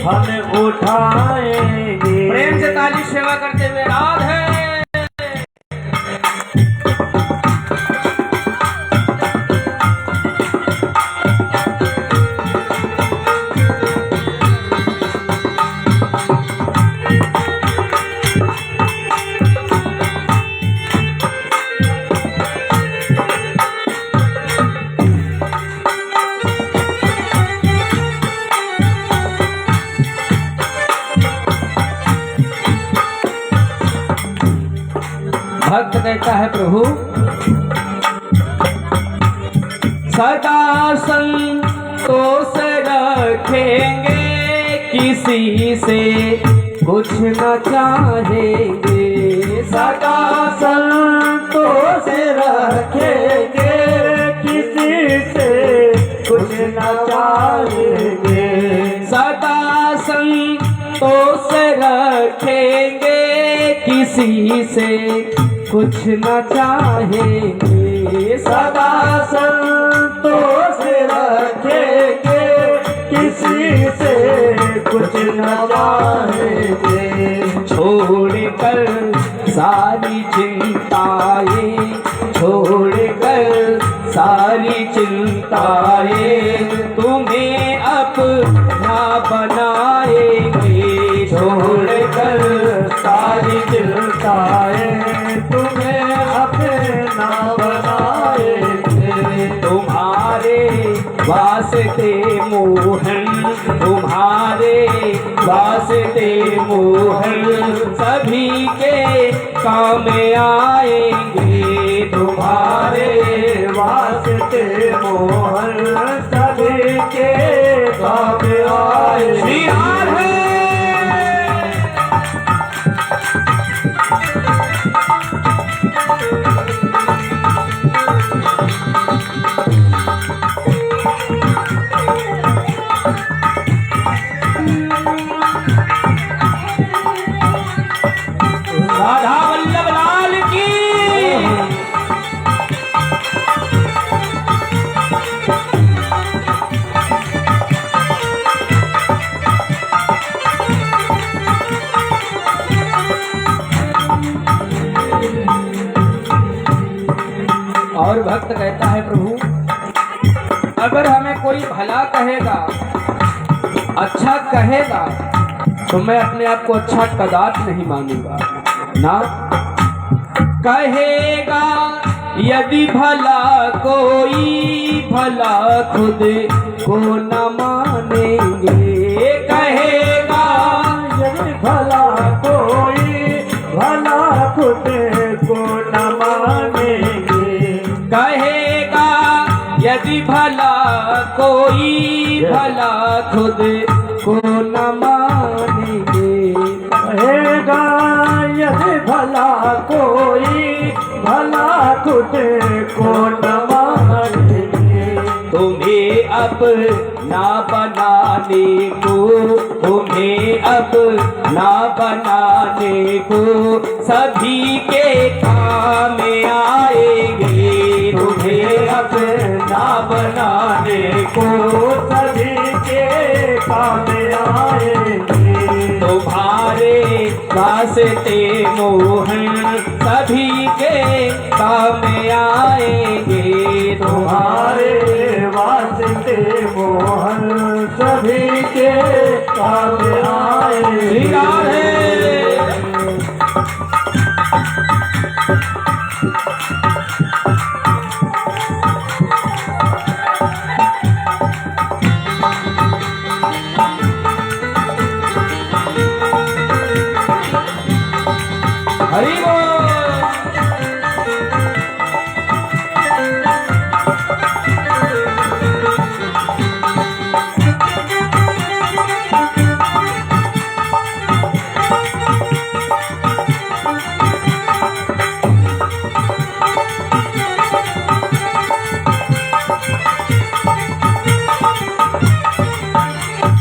हम उठाएंगे। प्रेम से ताली सेवा करते हुए राधे। भक्त कहता है प्रभु सदा संतोष रखेंगे, किसी से कुछ न चाहेंगे। सदा संतोष रखेंगे, किसी से कुछ न चाहेंगे। सदा संतोष रखेंगे, किसी से कुछ न चाहेंगे। सदा संतोष रखेंगे, किसी से कुछ न चाहेंगे। छोड़कर सारी चिंताएं, छोड़कर सारी चिंताएं, तुम्हें अपना बनाएंगे। छोड़कर सारी चिंताएं, तुम्हें अपना बनाएंगे। तुम्हारे वास्ते मोहन, तुम्हारे वास्ते मोहन, सभी के काम आएंगे। तुम्हारे वास्ते मोहन, सभी के काम आएंगे। राधा वल्लभ लाल की। और भक्त कहता है प्रभु अगर हमें कोई भला कहेगा, अच्छा कहेगा, तो मैं अपने आप को अच्छा कदाप नहीं मानूंगा ना। कहेगा यदि भला कोई, भला खुद को न मानेंगे। कहेगा यदि भला कोई, भला खुद को न मानेंगे। कहेगा यदि भला कोई, भला खुद को न मानेंगे। कहेगा यदि भला कोई, भला खुद को न मानेंगे। तुम्हें अब ना बनाने को, तुम्हें अब ना बनाने को, सभी के काम आएंगे। तुम्हें अब ना बनाने को, सभी के काम आएंगे। तुम्हारे वास्ते मोहन, सभी के काम आएंगे। तुम्हारे वास्ते मोहन, सभी के काम आएंगे। हरि बोल।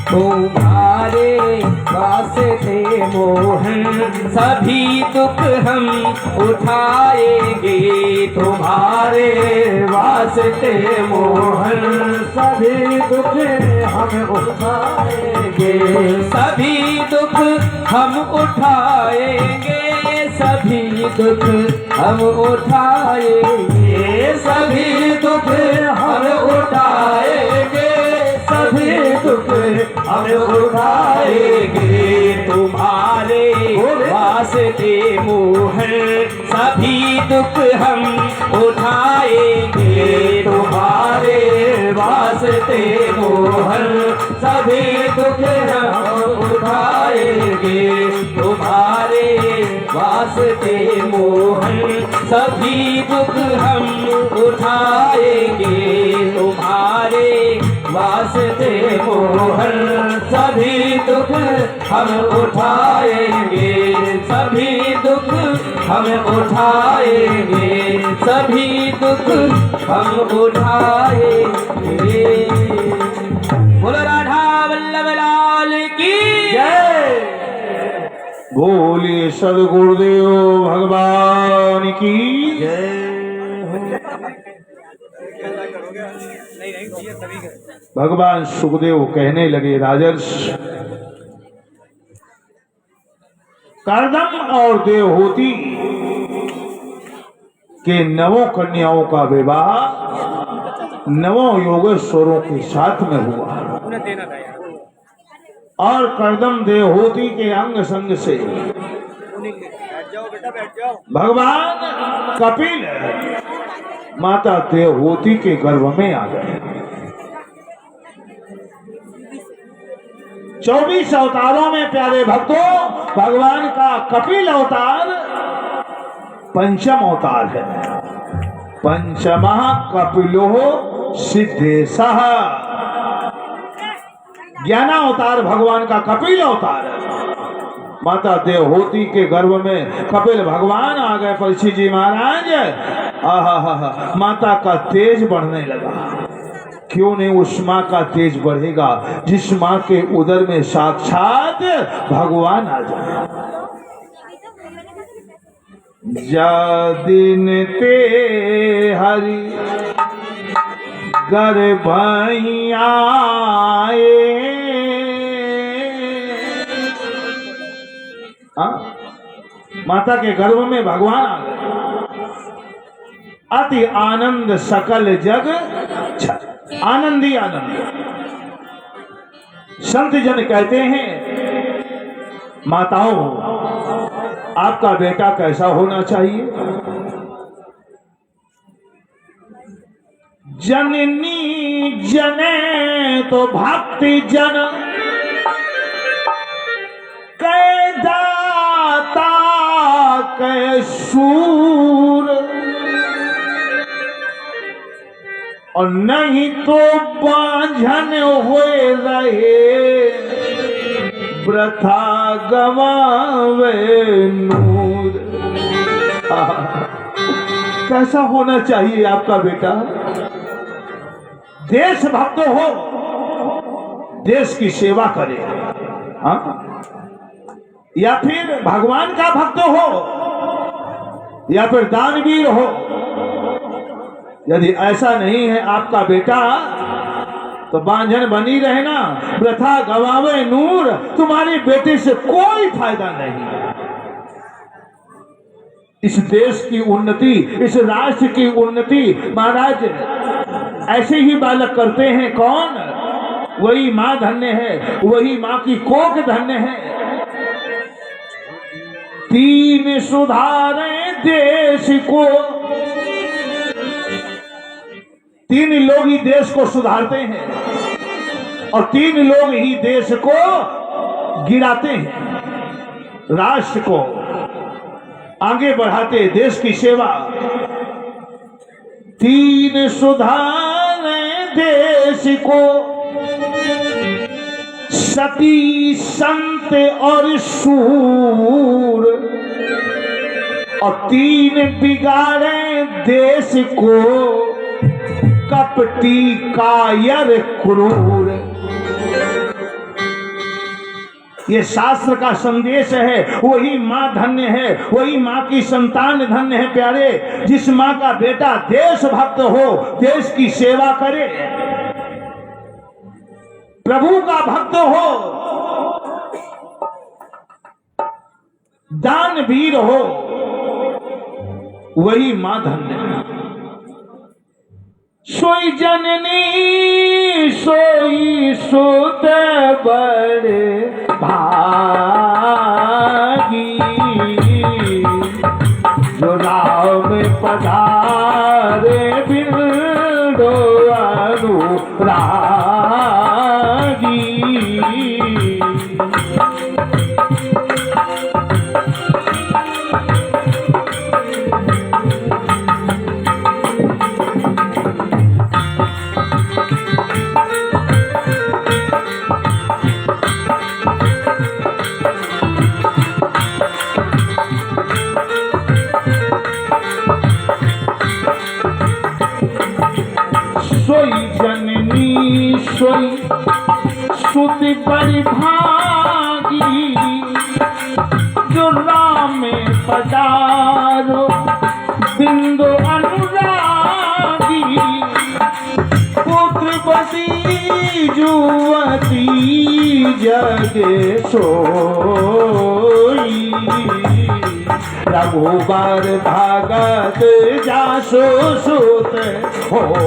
तुम्हारे वास्ते मोहन, सभी दुख हम उठाएंगे। तुम्हारे वास्ते मोहन, सभी दुख हम उठाएंगे। हम उठाएंगे सभी दुख हम उठाएंगे सभी दुख हम उठाएंगे, सभी दुख हम उठाएंगे। तुम्हारे वास्ते मोहन सभी दुख हम उठाएंगे। तुम्हारे वास्ते मोहन सभी दुख हम उठाएंगे। तुम्हारे वास्ते मोहन सभी दुख हम उठाएंगे। तुम्हारे वास्ते मोहन सभी दुख हम उठाएंगे, सभी दुख हम उठाएंगे। सभी दुख हम उठाएंगे। बोलो राधा वल्लभ लाल की जय। बोलिए सदगुरुदेव भगवान की जय भगवान सुखदेव कहने लगे, राजर्ष कर्दम और देवहूति के नवों कन्याओं का विवाह नवों योगेश्वरों के साथ में हुआ और कर्दम देवहूति के अंग संग से भगवान कपिल माता देवहूति के गर्भ में आ गए। 24 अवतारों में प्यारे भक्तों भगवान का कपिल अवतार पंचम अवतार है। पंचमा कपिलो सिद्धेशः। 11वां अवतार भगवान का कपिल अवतार है। माता देवहूति के गर्भ में कपिल भगवान आ गए। परीक्षित जी महाराज आहा माता का तेज बढ़ने लगा। क्यों नहीं उस माँ का तेज बढ़ेगा जिस माँ के उदर में साक्षात भगवान आ जाए। जा दिन ते हरि गर्भ आए। माता के गर्भ में भगवान आ गए। अति आनंद सकल जग आनंद ही आनंद। संत जन कहते हैं माताओं आपका बेटा कैसा होना चाहिए। जननी जने तो भक्ति जन कै दाता कै शूर और नहीं तो बांझन हुए रहे वृथा गवावे नूर। कैसा होना चाहिए आपका बेटा। देशभक्त हो, देश की सेवा करे, हाँ? या फिर भगवान का भक्त हो या फिर दानवीर हो। यदि ऐसा नहीं है आपका बेटा तो बांझन बनी रहे ना, वृथा गवावे नूर। तुम्हारे बेटे से कोई फायदा नहीं। इस देश की उन्नति, इस राष्ट्र की उन्नति महाराज ऐसे ही बालक करते हैं। कौन? वही माँ धन्य है, वही माँ की कोख धन्य है। तीन सुधारे देश को, तीन लोग ही देश को सुधारते हैं और तीन लोग ही देश को गिराते हैं। राष्ट्र को आगे बढ़ाते, देश की सेवा। तीन सुधारे देश को, सती संत और शूर, और तीन बिगाड़े देश को, कपटी कायर क्रूर। ये शास्त्र का संदेश है। वही माँ धन्य है, वही माँ की संतान धन्य है प्यारे, जिस माँ का बेटा देशभक्त हो, देश की सेवा करे, प्रभु का भक्त हो। वीर हो वही मां धन्य है। सोई जननी सोई सुत बड़े भागी, जो राम पधारे बिरदो अनुरागी। सोई जननी सोई सुत बड़ी भागी, जो राम पधारो बिंदु अनुरागी। पुत्रवती जुवती जगे सोई, रघुबर भगत जासो सुत होई।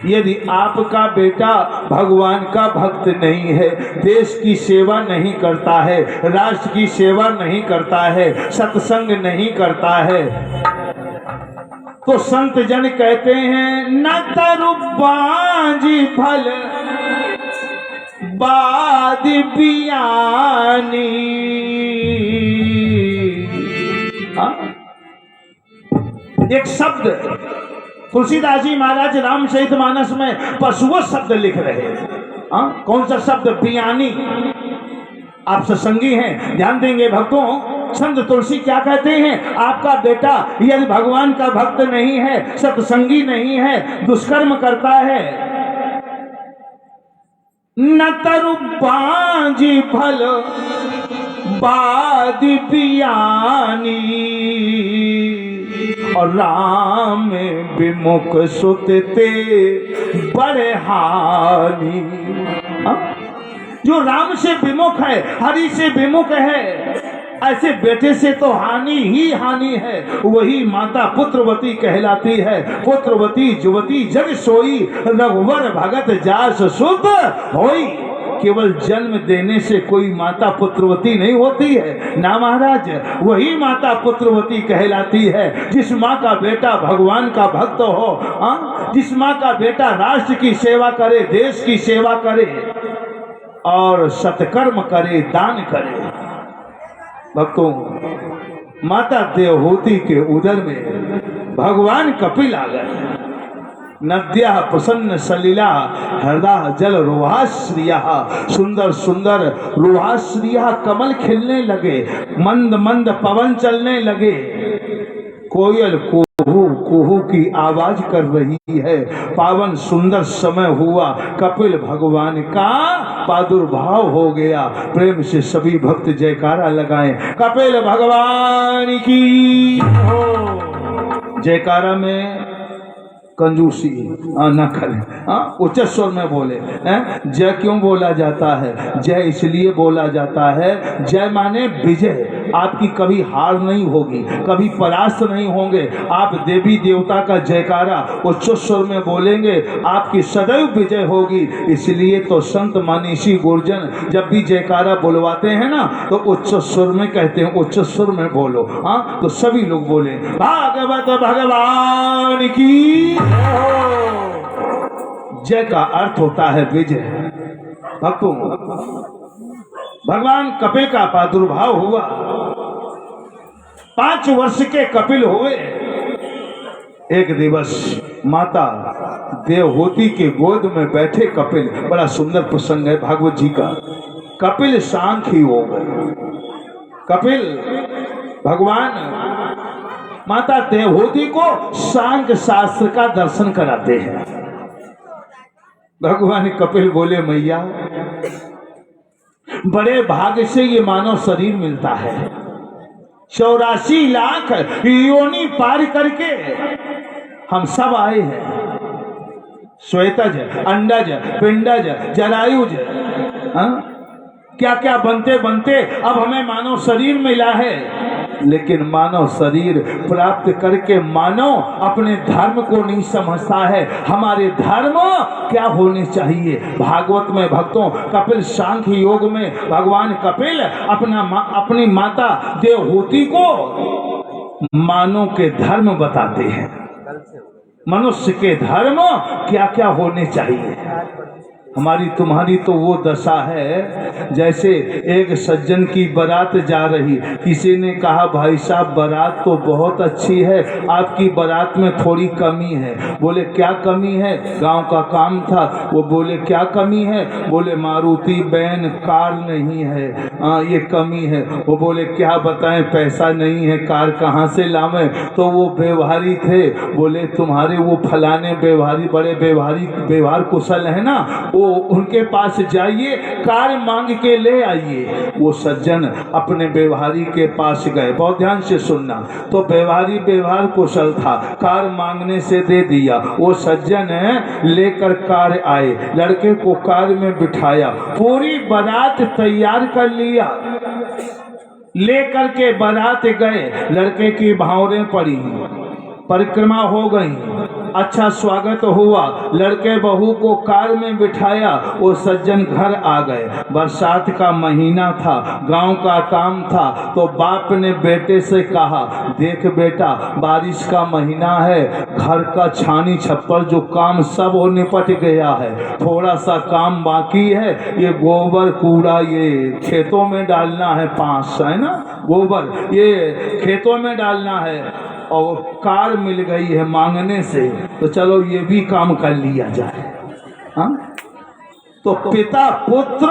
यदि आपका बेटा भगवान का भक्त नहीं है, देश की सेवा नहीं करता है, राष्ट्र की सेवा नहीं करता है, सत्संग नहीं करता है, तो संत जन कहते हैं न तरु बाजी फल बाद बियानी। एक शब्द तुलसीदास जी महाराज रामचरितमानस में पशुओं शब्द लिख रहे हैं। कौन सा शब्द? बियानी। आप सत्संगी हैं, ध्यान देंगे भक्तों। संत तुलसी क्या कहते हैं? आपका बेटा यदि भगवान का भक्त नहीं है, सत्संगी नहीं है, दुष्कर्म करता है, न तरु बाजी फल बाद बियानी, और राम विमुख सुतते बड़े हानि। जो राम से विमुख है, हरि से विमुख है, ऐसे बेटे से तो हानि ही हानि है। वही माता पुत्रवती कहलाती है। पुत्रवती जुवती जग सोई, रघुवर भगत जास सुत होई। केवल जन्म देने से कोई माता पुत्रवती नहीं होती है ना महाराज। वही माता पुत्रवती कहलाती है जिस माँ का बेटा भगवान का भक्त हो, जिस माँ का बेटा राष्ट्र की सेवा करे, देश की सेवा करे और सत्कर्म करे, दान करे। भक्तों, माता देवहूति के उदर में भगवान कपिल आ गए। नद्या प्रसन्न सलिला हृदय जल रोहाश्रिया, सुंदर सुंदर रोहाश्रिया कमल खिलने लगे, मंद मंद पवन चलने लगे, कोयल कुहू कुहू की आवाज कर रही है। पावन सुंदर समय हुआ, कपिल भगवान का प्रादुर्भाव हो गया। प्रेम से सभी भक्त जयकारा लगाएं, कपिल भगवान की हो। जयकारा में कंजूसी न करें, उच्च स्वर में बोले। जय क्यों बोला जाता है? जय इसलिए बोला जाता है, जय माने विजय। आपकी कभी हार नहीं होगी, कभी परास्त नहीं होंगे। आप देवी देवता का जयकारा उच्च स्वर में बोलेंगे, आपकी सदैव विजय होगी। इसलिए तो संत मानीषी गुरुजन जब भी जयकारा बुलवाते हैं ना, तो उच्च स्वर में कहते हैं, उच्च स्वर में बोलो। तो सभी लोग बोले, भागवत भगवान की जय का अर्थ होता है विजय। भक्तों, भगवान कपिल का प्रादुर्भाव हुआ। 5 वर्ष के कपिल हुए। एक दिवस माता देवहूति के गोद में बैठे कपिल, बड़ा सुंदर प्रसंग है भागवत जी का। कपिल सांख्य हो गए। कपिल भगवान माता देवहूति को सांख्य शास्त्र का दर्शन कराते हैं। भगवान कपिल बोले, मैया बड़े भाग्य से ये मानव शरीर मिलता है। 84 लाख योनि पार करके हम सब आए हैं। श्वेतज, अंडज, पिंडज, जरायुज, क्या क्या बनते बनते अब हमें मानव शरीर मिला है। लेकिन मानव शरीर प्राप्त करके मानव अपने धर्म को नहीं समझता है। हमारे धर्म क्या होने चाहिए। भागवत में भक्तों कपिल सांख्य योग में भगवान कपिल अपनी माता देवहूति को मानव के धर्म बताते हैं। मनुष्य के धर्म क्या क्या होने चाहिए। हमारी तुम्हारी तो वो दशा है जैसे एक सज्जन की बारात जा रही, किसी ने कहा भाई साहब बारात तो बहुत अच्छी है, आपकी बारात में थोड़ी कमी है। बोले क्या कमी है। गांव का काम था। वो बोले क्या कमी है। बोले मारुति वैन कार नहीं है, ये कमी है। वो बोले क्या बताएं, पैसा नहीं है, कार कहाँ से लावें। तो वो व्यवहारी थे। बोले तुम्हारे वो फलाने व्यवहारी बड़े व्यवहार कुशल है ना, वो उनके पास जाइए, कार मांग के ले आइए। वो सज्जन अपने व्यवहारी के पास गए। बहुत ध्यान से सुनना। तो व्यवहारी व्यवहार कुशल था, कार मांगने से दे दिया। वो सज्जन लेकर कार आए, लड़के को कार में बिठाया, पूरी बारात तैयार कर लिया, लेकर के बारात गए। लड़के की भावरें पड़ी, परिक्रमा हो गई, अच्छा स्वागत हुआ। लड़के बहू को कार में बिठाया, वो सज्जन घर आ गए। बरसात का महीना था, गांव का काम था। तो बाप ने बेटे से कहा देख बेटा बारिश का महीना है, घर का छानी छप्पर जो काम सब हो निपट गया है, थोड़ा सा काम बाकी है। ये गोबर कूड़ा ये खेतों में डालना है, 5 है ना गोबर, ये खेतों में डालना है। और कार मिल गई है मांगने से, तो चलो ये भी काम कर लिया जाए। हाँ? तो पिता पुत्र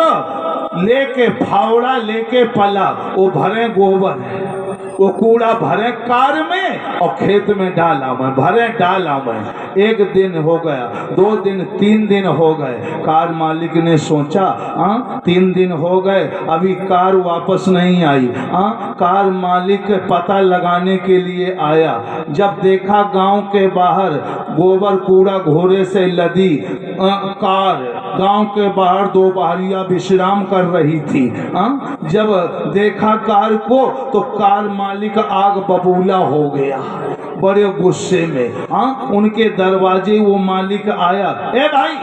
लेके फावड़ा लेके पला, वो भरे गोबर है, वो कूड़ा भरे कार में और खेत में डाला मैं, भरे डाला मैं। 1 दिन हो गया, 2 दिन, 3 दिन हो गए। कार मालिक ने सोचा 3 दिन हो गए अभी कार वापस नहीं आई। कार मालिक पता लगाने के लिए आया। जब देखा गांव के बाहर गोबर कूड़ा घोड़े से लदी कार, गांव के बाहर 2 बहरिया विश्राम कर रही थी। जब देखा कार को तो कार मालिक आग बबूला हो गया, बड़े गुस्से में। उनके दरवाजे वो मालिक आया, ए भाई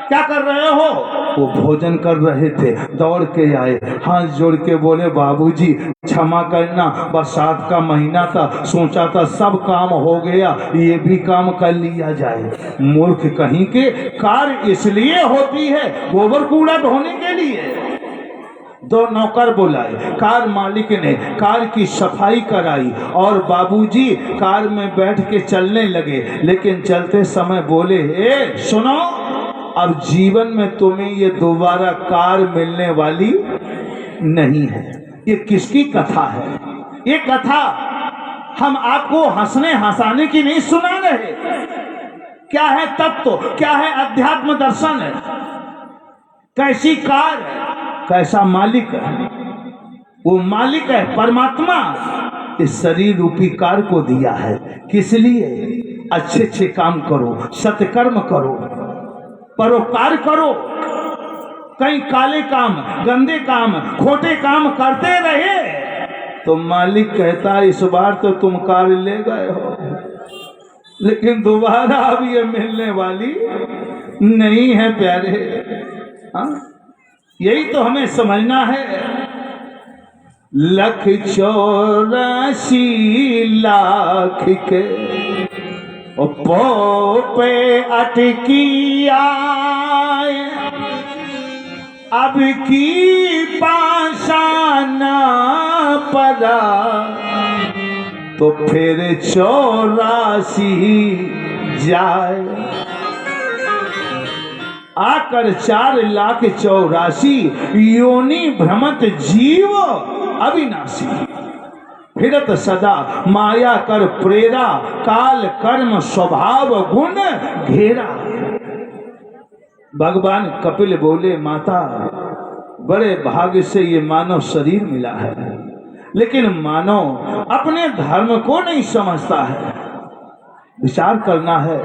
क्या कर रहे हो। वो भोजन कर रहे थे, दौड़ के आए, हाथ जोड़ के बोले बाबूजी क्षमा करना, बरसात का महीना था, सोचा था सब काम हो गया, ये भी काम कर लिया जाए। मूर्ख कहीं के, कार इसलिए होती है गोबर कूड़ा ढोने के लिए। 2 नौकर बुलाए, कार मालिक ने कार की सफाई कराई और बाबूजी कार में बैठ के चलने लगे। लेकिन चलते समय बोले ए सुनो, अब जीवन में तुम्हें ये दोबारा कार मिलने वाली नहीं है। ये किसकी कथा है। ये कथा हम आपको हंसने हंसाने की नहीं सुना रहे। क्या है तत्व, क्या है अध्यात्म दर्शन है, कैसी कार है, कैसा मालिक है। वो मालिक है परमात्मा, इस शरीर रूपी कार को दिया है। किस लिए। अच्छे अच्छे काम करो, सत्कर्म करो, परोपकार करो। कहीं काले काम, गंदे काम, खोटे काम करते रहे तो मालिक कहता इस बार तो तुम कार ले गए हो, लेकिन दोबारा अब ये मिलने वाली नहीं है प्यारे। यही तो हमें समझना है। 184 लाख के पे अटकी आए, अब की पाशाना पड़ा तो फिर 84 जाए। आकर 4,84,000 योनि भ्रमत जीव अविनाशी, फिरत सदा माया कर प्रेरा, काल कर्म स्वभाव गुण घेरा। भगवान कपिल बोले माता बड़े भाग्य से ये मानव शरीर मिला है, लेकिन मानव अपने धर्म को नहीं समझता है। विचार करना है।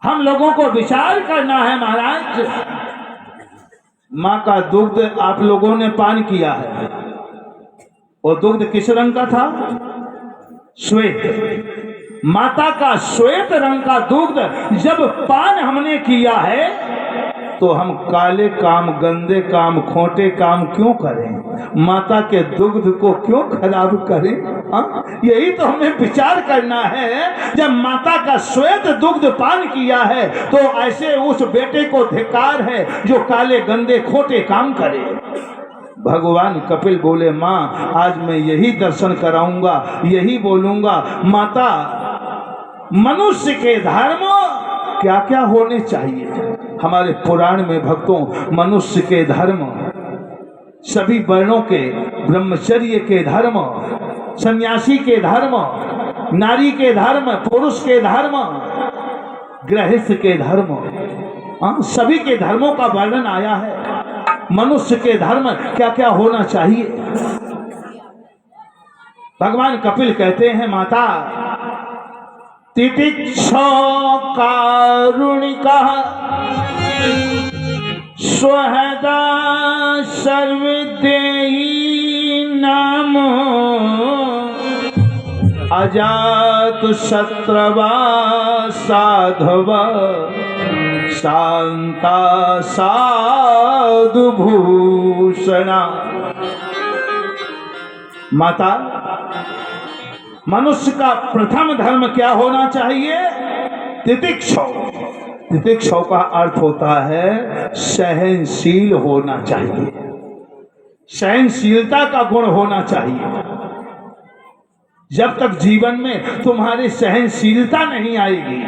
हम लोगों को विचार करना है महाराज। माँ का दुग्ध आप लोगों ने पान किया है, और दुग्ध किस रंग का था? श्वेत। माता का श्वेत रंग का दुग्ध जब पान हमने किया है, तो हम काले काम, गंदे काम, खोटे काम क्यों करें? माता के दुग्ध को क्यों खराब करें? यही तो हमें विचार करना है। जब माता का श्वेत दुग्ध पान किया है, तो ऐसे उस बेटे को धिक्कार है जो काले, गंदे, खोटे काम करे। भगवान कपिल बोले, माँ आज मैं यही दर्शन कराऊंगा, यही बोलूंगा। माता, मनुष्य के धर्म क्या क्या होने चाहिए? हमारे पुराण में भक्तों मनुष्य के धर्म, सभी वर्णों के, ब्रह्मचर्य के धर्म, सन्यासी के धर्म, नारी के धर्म, पुरुष के धर्म, गृहस्थ के धर्म, सभी के धर्मों का वर्णन आया है। मनुष्य के धर्म क्या क्या होना चाहिए? भगवान कपिल कहते हैं, माता तितिक्षा कारुणिका स्वहदा सर्वदेही नाम अजात शत्रवा साधवा शांता साधु भूषणा। माता, मनुष्य का प्रथम धर्म क्या होना चाहिए? तितिक्षौ। तितिक्षौ का अर्थ होता है सहनशील होना चाहिए, सहनशीलता का गुण होना चाहिए। जब तक जीवन में तुम्हारी सहनशीलता नहीं आएगी,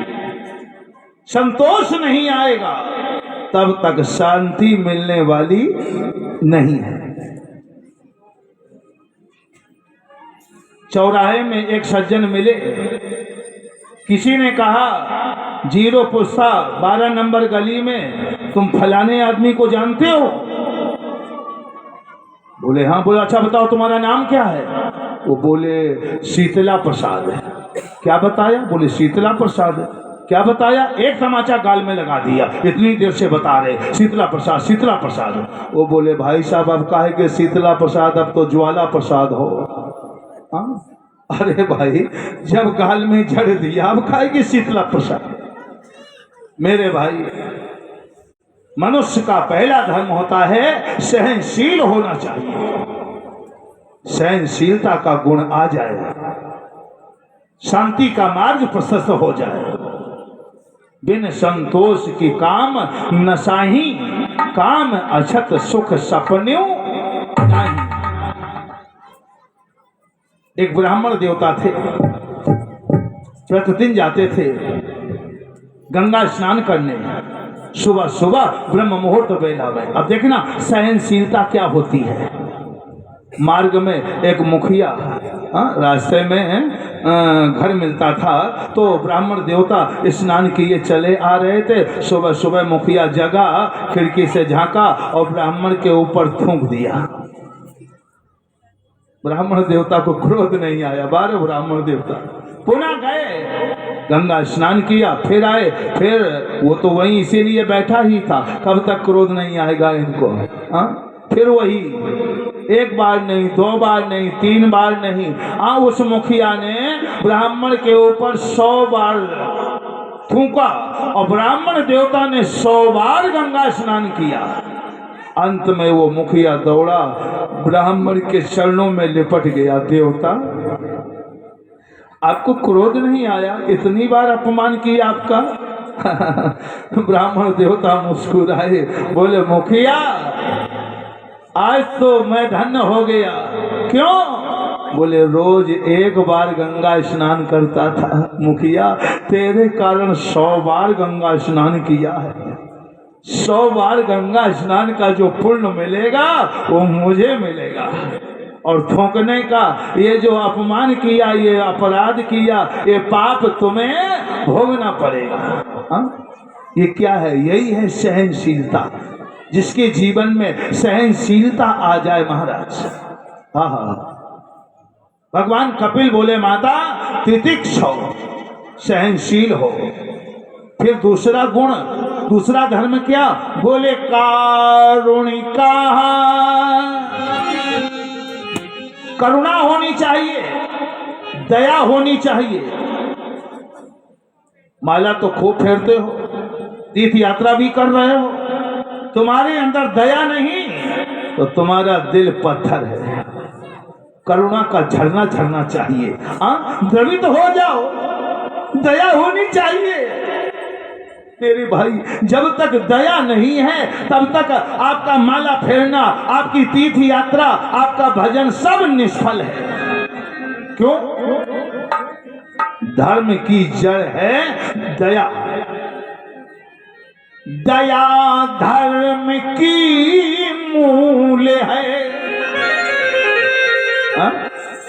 संतोष नहीं आएगा, तब तक शांति मिलने वाली नहीं है। चौराहे में एक सज्जन मिले, किसी ने कहा, जीरो पुस्ता 12 नंबर गली में तुम फलाने आदमी को जानते हो? बोले हाँ। बोले अच्छा बताओ तुम्हारा नाम क्या है? वो बोले शीतला प्रसाद है। क्या बताया? बोले शीतला प्रसाद है। क्या बताया? एक तमाचा गाल में लगा दिया, इतनी देर से बता रहे शीतला प्रसाद, शीतला प्रसाद। वो बोले भाई साहब अब काहे के शीतला प्रसाद, अब तो ज्वाला प्रसाद हो। अरे भाई, जब गाल में जड़ दिया अब खाएगी शीतला प्रसाद। मेरे भाई, मनुष्य का पहला धर्म होता है सहनशील होना चाहिए। सहनशीलता का गुण आ जाए, शांति का मार्ग प्रशस्त हो जाए। बिन संतोष की काम नसाही, काम अछत सुख सपन्यों नहीं। एक ब्राह्मण देवता थे, प्रतिदिन जाते थे गंगा स्नान करने, सुबह सुबह ब्रह्म मुहूर्त बेला में। अब देखना सहनशीलता क्या होती है। मार्ग में एक मुखिया, रास्ते में घर मिलता था, तो ब्राह्मण देवता स्नान किए चले आ रहे थे। सुबह सुबह मुखिया जगा, खिड़की से झांका और ब्राह्मण के ऊपर थूक दिया। ब्राह्मण देवता को क्रोध नहीं आया। 12 ब्राह्मण देवता पुनः गए, गंगा स्नान किया, फिर आए, फिर वो तो वहीं इसीलिए बैठा ही था, कब तक क्रोध नहीं आएगा इनको? फिर वही, एक बार नहीं, 2 बार नहीं, 3 बार नहीं, उस मुखिया ने ब्राह्मण के ऊपर 100 बार थूका और ब्राह्मण देवता ने 100 बार गंगा स्नान किया। अंत में वो मुखिया दौड़ा, ब्राह्मण के चरणों में लिपट गया। देवता, आपको क्रोध नहीं आया? इतनी बार अपमान किया आपका। ब्राह्मण देवता मुस्कुराए, बोले मुखिया आज तो मैं धन्य हो गया। क्यों? बोले रोज एक बार गंगा स्नान करता था, मुखिया तेरे कारण 100 बार गंगा स्नान किया है। 100 बार गंगा स्नान का जो पुण्य मिलेगा वो मुझे मिलेगा, और थूकने का ये जो अपमान किया, ये अपराध किया, ये पाप तुम्हें भोगना पड़ेगा। ये क्या है? यही है सहनशीलता। जिसके जीवन में सहनशीलता आ जाए महाराज, हाँ हाँ। भगवान कपिल बोले माता तितिक्ष हो, सहनशील हो। फिर दूसरा गुण, दूसरा धर्म क्या? बोले कारुणिका, करुणा होनी चाहिए, दया होनी चाहिए। माला तो खूब फेरते हो, तीर्थ यात्रा भी कर रहे हो, तुम्हारे अंदर दया नहीं तो तुम्हारा दिल पत्थर है। करुणा का झरना झरना चाहिए, द्रवित हो जाओ, दया होनी चाहिए। मेरे भाई, जब तक दया नहीं है तब तक आपका माला फेरना, आपकी तीर्थ यात्रा, आपका भजन सब निष्फल है। क्यों? धर्म की जड़ है दया। दया धर्म की मूल है।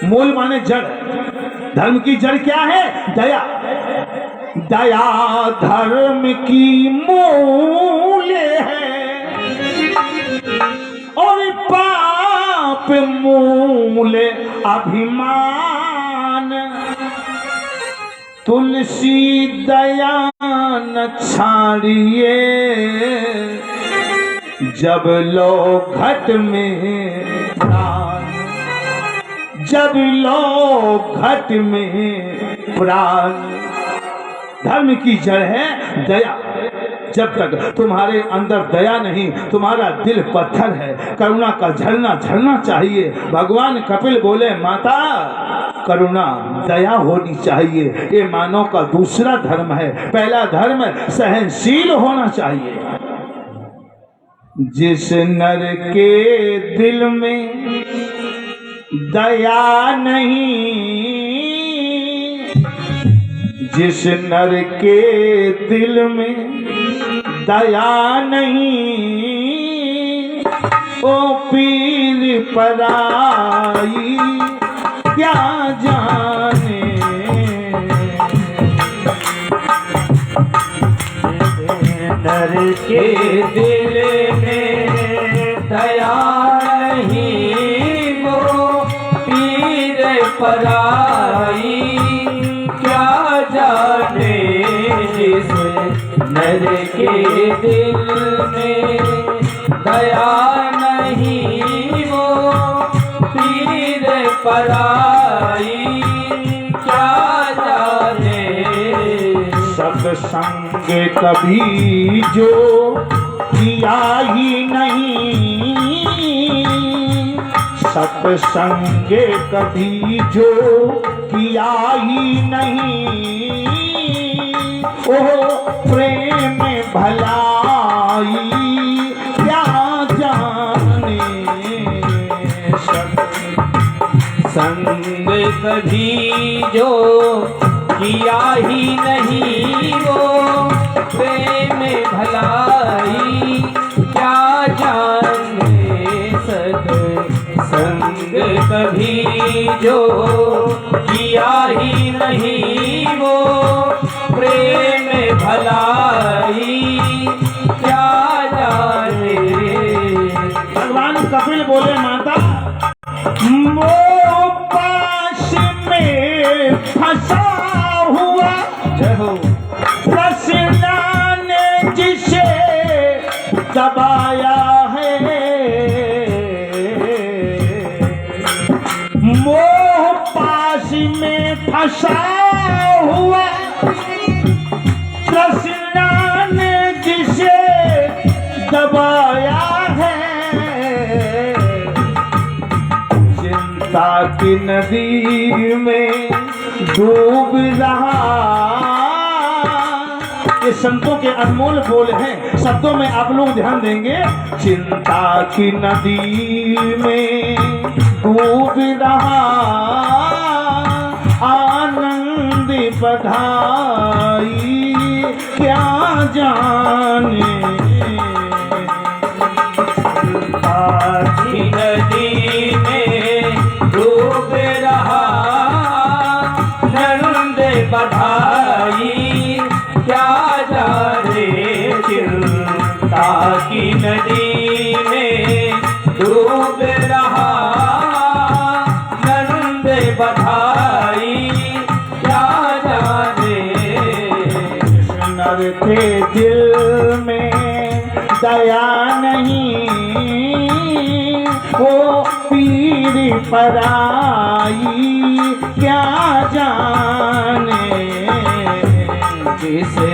मूल माने जड़, धर्म की जड़ क्या है? दया। दया धर्म की मूल है और पाप मूल अभिमान। तुलसी दया न छाड़िए, जब लो घट में प्राण, जब लो घट में प्राण। धर्म की जड़ है दया। जब तक तुम्हारे अंदर दया नहीं, तुम्हारा दिल पत्थर है। करुणा का झरना झरना चाहिए। भगवान कपिल बोले माता करुणा, दया होनी चाहिए। ये मानव का दूसरा धर्म है। पहला धर्म सहनशील होना चाहिए। जिस नर के दिल में दया नहीं, जिस नर के दिल में दया नहीं, ओ पीर पराई क्या जाने। नर के दिल में दया नहीं, वो पीर पराई क्या जाने। जिस नर के दिल में दया नहीं, वो पीर पराई क्या जाने। सत्संग कभी जो किया ही नहीं, सत्संग कभी जो किया ही नहीं, ओ प्रेम भलाई क्या जाने। संग कभी जो किया ही नहीं, वो प्रेम भलाई क्या जाने। सत्संग कभी जो किया ही नहीं, वो प्रेम भलाई क्या जाने। भगवान कपिल बोले माता मोह पाश में फंसा हुआ, जय हो। कृष्णा ने जिसे दबाया है, मोह पाश में फंसा हुआ, कृष्णा ने जिसे दबाया है। चिंता की नदी में डूब रहा। ये संतों के अनमोल बोल हैं, शब्दों में आप लोग ध्यान देंगे। चिंता की नदी में डूब रहा, आनंद बधाई क्या जाने। की नदी में डूब रहा, नंद बधाई क्या जाने। करते दिल में दया नहीं, वो पीर पराई क्या जाने। जिसे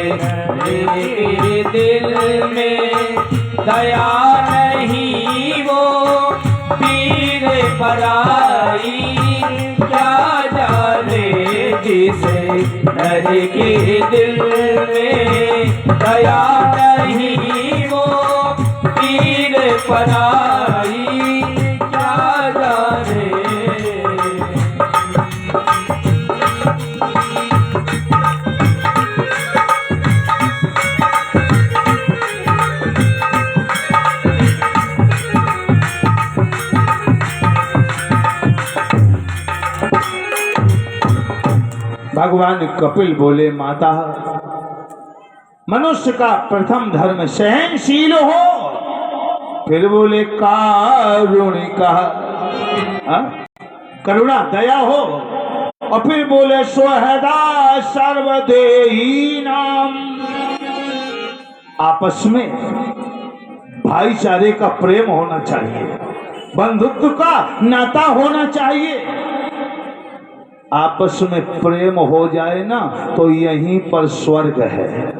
मेरे दिल में दया नहीं, वो पीर पराई क्या जाने। जिसे नर के दिल में दया नहीं, वो पीर पराई क्या जाने। भगवान कपिल बोले, माता मनुष्य का प्रथम धर्म सहनशील हो। फिर बोले कारुणिका, करुणा दया हो। और फिर बोले स्वहदा सर्वदेही नाम। आपस में भाईचारे का प्रेम होना चाहिए, बंधुत्व का नाता होना चाहिए। आपस में प्रेम हो जाए ना तो यहीं पर स्वर्ग है।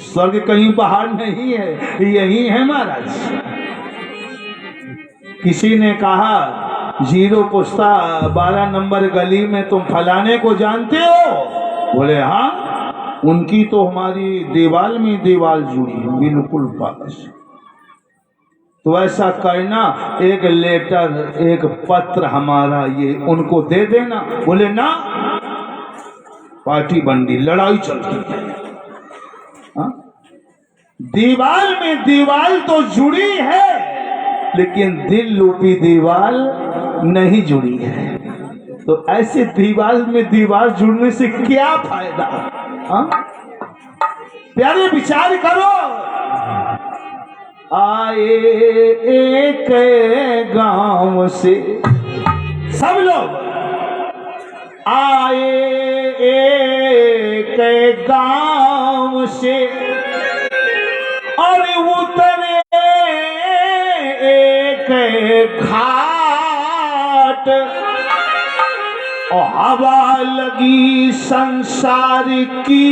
स्वर्ग कहीं बाहर नहीं है, यही है महाराज। किसी ने कहा, जीरो पुस्ता 12 नंबर गली में तुम फलाने को जानते हो? बोले हाँ, उनकी तो हमारी दीवाल में दीवाल जुड़ी, बिल्कुल पास। तो ऐसा करना, एक लेटर, एक पत्र हमारा ये उनको दे देना। बोले ना, पार्टी बंदी, लड़ाई चलती है। दीवाल में दीवाल तो जुड़ी है, लेकिन दिल रूपी दीवाल नहीं जुड़ी है। तो ऐसे दीवाल में दीवाल जुड़ने से क्या फायदा? प्यारे विचार करो। आए एक गांव से सब लोग, आए एक गांव से और उतरे एक घाट। और हवा लगी संसार की,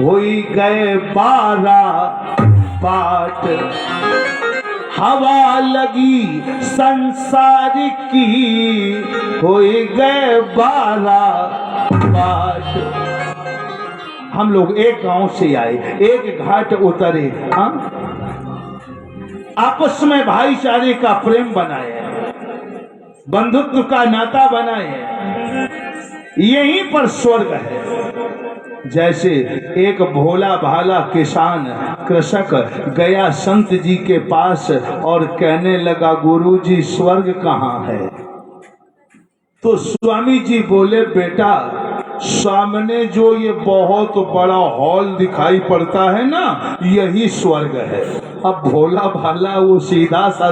हुई गए 12 बाट। हवा लगी संसार की, हुई गए 12 बाट। हम लोग एक गांव से आए, एक घाट उतरे। आपस में भाईचारे का प्रेम बनाए, बंधुत्व का नाता बनाए, यहीं पर स्वर्ग है। जैसे एक भोला भाला किसान कृषक गया संत जी के पास और कहने लगा, गुरुजी स्वर्ग कहाँ है? तो स्वामी जी बोले, बेटा सामने जो ये बहुत बड़ा हॉल दिखाई पड़ता है ना, यही स्वर्ग है। अब भोला भाला वो सीधा सा